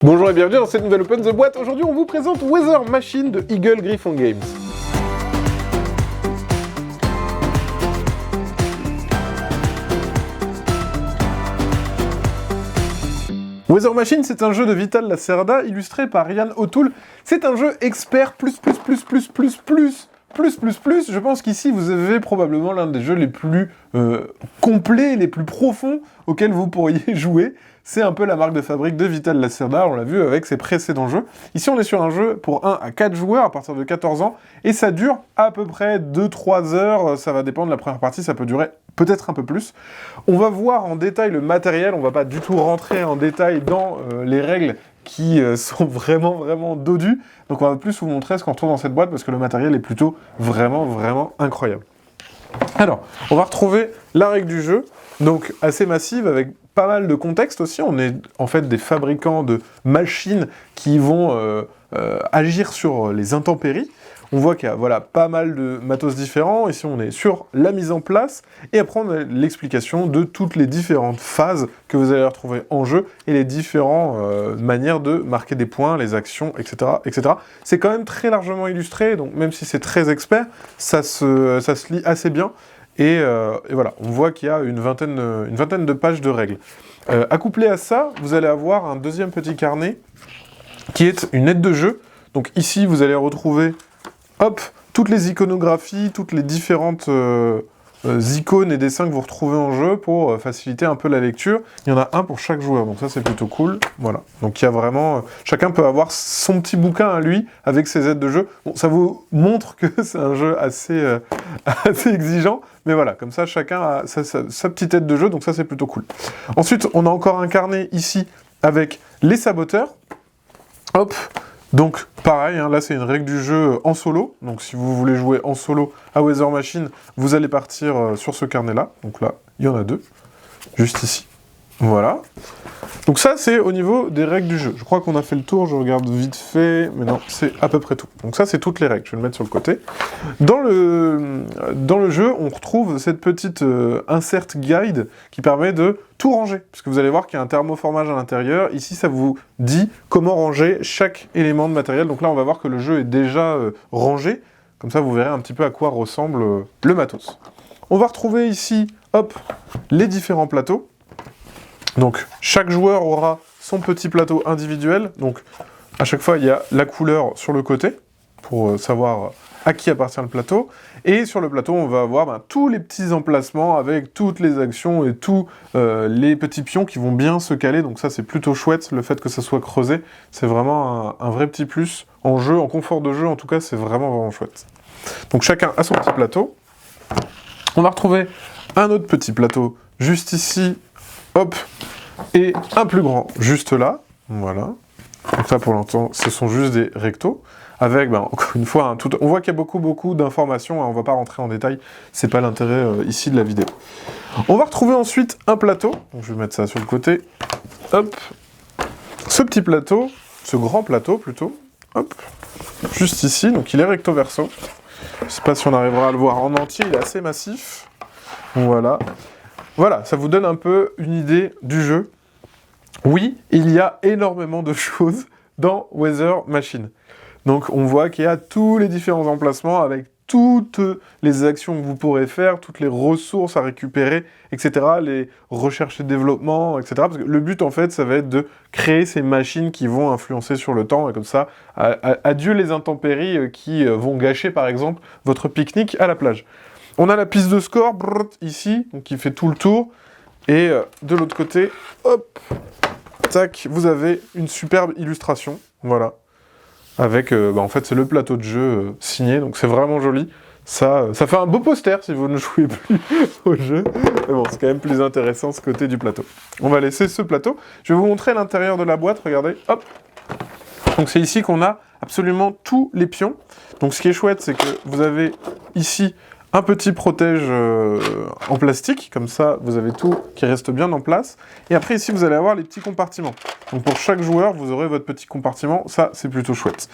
Bonjour et bienvenue dans cette nouvelle Open the Boîte. Aujourd'hui, on vous présente Weather Machine de Eagle Gryphon Games. Weather Machine, c'est un jeu de Vital Lacerda illustré par Ryan O'Toole. C'est un jeu expert plus. Je pense qu'ici, vous avez probablement l'un des jeux les plus complets, les plus profonds auxquels vous pourriez jouer. C'est un peu la marque de fabrique de Vital Lacerda, on l'a vu avec ses précédents jeux. Ici, on est sur un jeu pour 1 à 4 joueurs à partir de 14 ans, et ça dure à peu près 2-3 heures, ça va dépendre de la première partie, ça peut durer peut-être un peu plus. On va voir en détail le matériel, on va pas du tout rentrer en détail dans les règles qui sont vraiment dodues, donc on va plus vous montrer ce qu'on trouve dans cette boîte, parce que le matériel est plutôt vraiment incroyable. Alors, on va retrouver la règle du jeu, donc assez massive, avec pas mal de contexte aussi. On est en fait des fabricants de machines qui vont agir sur les intempéries. On voit qu'il y a pas mal de matos différents. Ici, on est sur la mise en place. Et après, on a l'explication de toutes les différentes phases que vous allez retrouver en jeu et les différentes manières de marquer des points, les actions, etc. C'est quand même très largement illustré. Donc, même si c'est très expert, ça se lit assez bien. Et voilà, on voit qu'il y a une vingtaine de pages de règles. Accouplé à ça, vous allez avoir un deuxième petit carnet qui est une aide de jeu. Donc ici, vous allez retrouver toutes les iconographies, toutes les différentes icônes et dessins que vous retrouvez en jeu pour faciliter un peu la lecture. Il y en a un pour chaque joueur, donc ça c'est plutôt cool. Voilà, donc il y a vraiment... chacun peut avoir son petit bouquin à lui avec ses aides de jeu. Bon, ça vous montre que c'est un jeu assez exigeant, mais voilà, comme ça chacun a sa petite aide de jeu, donc ça c'est plutôt cool. Ensuite, on a encore un carnet ici avec les saboteurs. Donc pareil, hein, là c'est une règle du jeu en solo, donc si vous voulez jouer en solo à Weather Machine, vous allez partir sur ce carnet-là, donc là, il y en a deux, juste ici, voilà. Donc ça c'est au niveau des règles du jeu, je crois qu'on a fait le tour, je regarde vite fait, mais non, c'est à peu près tout. Donc ça c'est toutes les règles, je vais le mettre sur le côté. Dans le jeu, on retrouve cette petite insert guide qui permet de tout ranger, parce que vous allez voir qu'il y a un thermoformage à l'intérieur. Ici, ça vous dit comment ranger chaque élément de matériel. Donc là, on va voir que le jeu est déjà rangé. Comme ça, vous verrez un petit peu à quoi ressemble le matos. On va retrouver ici, les différents plateaux. Donc, chaque joueur aura son petit plateau individuel. Donc, à chaque fois, il y a la couleur sur le côté, pour savoir à qui appartient le plateau. Et sur le plateau, on va avoir tous les petits emplacements avec toutes les actions et tous les petits pions qui vont bien se caler. Donc ça, c'est plutôt chouette, le fait que ça soit creusé. C'est vraiment un vrai petit plus en jeu, en confort de jeu. En tout cas, c'est vraiment chouette. Donc chacun a son petit plateau. On va retrouver un autre petit plateau juste ici, et un plus grand juste là. Voilà. Donc ça, pour l'instant, ce sont juste des rectos. Avec, encore une fois, on voit qu'il y a beaucoup d'informations, hein, on ne va pas rentrer en détail, c'est pas l'intérêt ici de la vidéo. On va retrouver ensuite un plateau, donc je vais mettre ça sur le côté, ce petit plateau, ce grand plateau plutôt, juste ici, donc il est recto verso, je ne sais pas si on arrivera à le voir en entier, il est assez massif, voilà, ça vous donne un peu une idée du jeu. Oui, il y a énormément de choses dans Weather Machine. Donc on voit qu'il y a tous les différents emplacements avec toutes les actions que vous pourrez faire, toutes les ressources à récupérer, etc., les recherches et développement, etc. Parce que le but, en fait, ça va être de créer ces machines qui vont influencer sur le temps, et comme ça, adieu les intempéries qui vont gâcher, par exemple, votre pique-nique à la plage. On a la piste de score, ici, donc qui fait tout le tour, et de l'autre côté, tac, vous avez une superbe illustration, voilà. Avec, en fait, c'est le plateau de jeu signé, donc c'est vraiment joli. Ça fait un beau poster si vous ne jouez plus au jeu. Mais bon, c'est quand même plus intéressant ce côté du plateau. On va laisser ce plateau. Je vais vous montrer l'intérieur de la boîte, regardez, Donc c'est ici qu'on a absolument tous les pions. Donc ce qui est chouette, c'est que vous avez ici un petit protège en plastique, comme ça vous avez tout qui reste bien en place. Et après ici vous allez avoir les petits compartiments. Donc pour chaque joueur vous aurez votre petit compartiment, ça c'est plutôt chouette.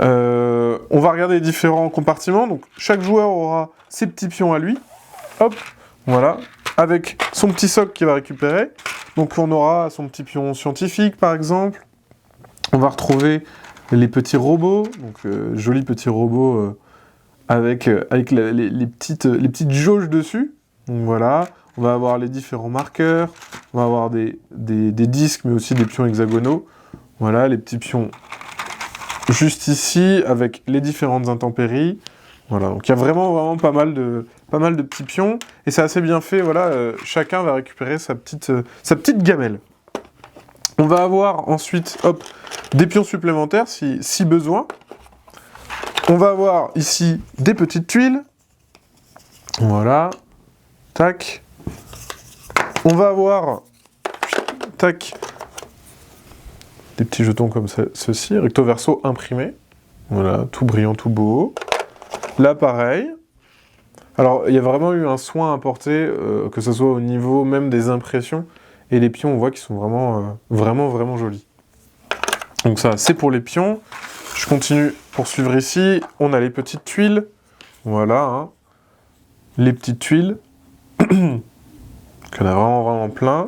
On va regarder les différents compartiments, donc chaque joueur aura ses petits pions à lui, voilà, avec son petit socle qu'il va récupérer. Donc on aura son petit pion scientifique par exemple, On va retrouver les petits robots, donc jolis petits robots avec les petites jauges dessus. Donc voilà, on va avoir les différents marqueurs, on va avoir des disques, mais aussi des pions hexagonaux. Voilà, les petits pions juste ici, avec les différentes intempéries. Voilà, donc il y a vraiment pas mal de petits pions, et c'est assez bien fait, voilà, chacun va récupérer sa petite gamelle. On va avoir ensuite, hop, des pions supplémentaires si besoin. On va avoir ici des petites tuiles. Voilà. Tac. On va avoir, tac, des petits jetons comme ceci, recto verso imprimés. Voilà, tout brillant, tout beau. Là, pareil. Alors, il y a vraiment eu un soin apporté, que ce soit au niveau même des impressions. Et les pions, on voit qu'ils sont vraiment jolis. Donc ça, c'est pour les pions. Je continue pour suivre ici. On a les petites tuiles. Voilà, hein. Les petites tuiles. Qu'on a vraiment plein.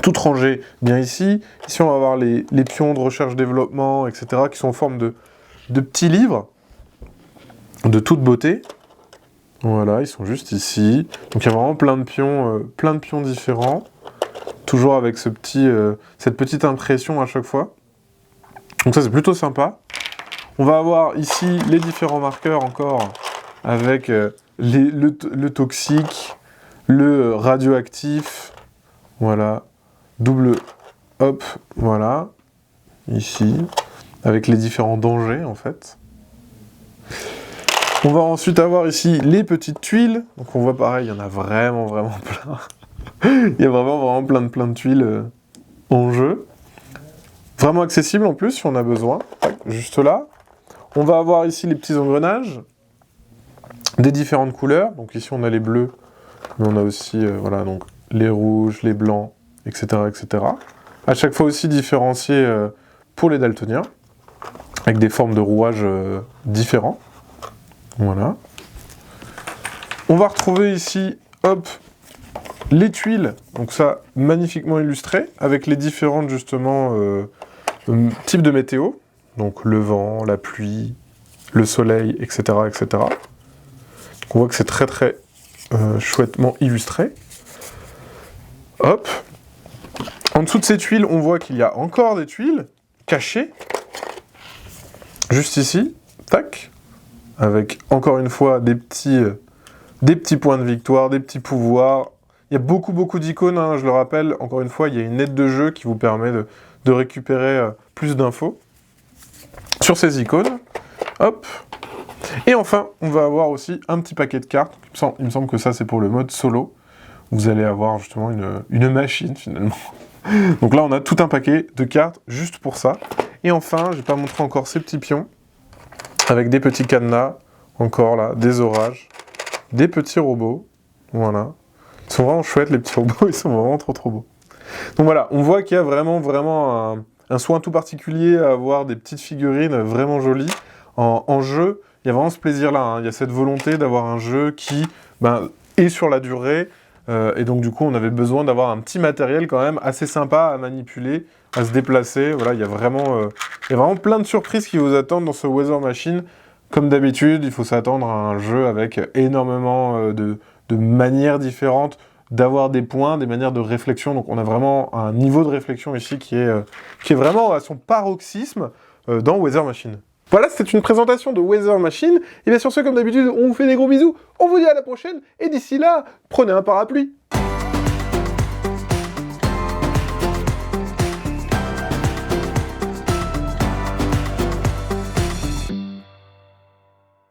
Toutes rangées bien ici. Ici, on va avoir les pions de recherche-développement, etc., qui sont en forme de petits livres de toute beauté. Voilà, ils sont juste ici. Donc il y a vraiment plein de pions différents. Toujours avec cette petite impression à chaque fois. Donc ça, c'est plutôt sympa. On va avoir ici les différents marqueurs encore, avec le toxique, le radioactif, voilà, double, hop, voilà, ici, avec les différents dangers, en fait. On va ensuite avoir ici les petites tuiles. Donc on voit pareil, il y en a vraiment plein. Il y a vraiment plein de tuiles en jeu. Vraiment accessible en plus si on a besoin. Juste là. On va avoir ici les petits engrenages des différentes couleurs. Donc ici on a les bleus, mais on a aussi voilà, donc les rouges, les blancs, etc., etc. À chaque fois aussi différenciés pour les daltoniens, avec des formes de rouages différents. Voilà. On va retrouver ici, hop, les tuiles, donc ça, magnifiquement illustré, avec les différentes, justement, types de météo. Donc le vent, la pluie, le soleil, etc., etc. Donc on voit que c'est très chouettement illustré. Hop. En dessous de ces tuiles, on voit qu'il y a encore des tuiles cachées. Juste ici. Tac. Avec, encore une fois, des petits points de victoire, des petits pouvoirs. Il y a beaucoup d'icônes, hein, je le rappelle. Encore une fois, il y a une aide de jeu qui vous permet de récupérer plus d'infos sur ces icônes. Hop. Et enfin, on va avoir aussi un petit paquet de cartes. Il me semble que ça, c'est pour le mode solo. Vous allez avoir justement une machine, finalement. Donc là, on a tout un paquet de cartes juste pour ça. Et enfin, je vais pas montrer encore ces petits pions, avec des petits cadenas, encore là, des orages, des petits robots. Voilà. Ils sont vraiment chouettes, les petits robots, ils sont vraiment trop beaux. Donc voilà, on voit qu'il y a vraiment un soin tout particulier à avoir des petites figurines vraiment jolies. En jeu, il y a vraiment ce plaisir-là, hein. Il y a cette volonté d'avoir un jeu qui est sur la durée, et donc du coup, on avait besoin d'avoir un petit matériel quand même assez sympa à manipuler, à se déplacer. Voilà, il y a vraiment plein de surprises qui vous attendent dans ce Weather Machine. Comme d'habitude, il faut s'attendre à un jeu avec énormément de manières différentes d'avoir des points, des manières de réflexion. Donc on a vraiment un niveau de réflexion ici qui est vraiment à son paroxysme dans Weather Machine. Voilà, c'était une présentation de Weather Machine. Et bien sur ce, comme d'habitude, on vous fait des gros bisous, on vous dit à la prochaine, et d'ici là, prenez un parapluie.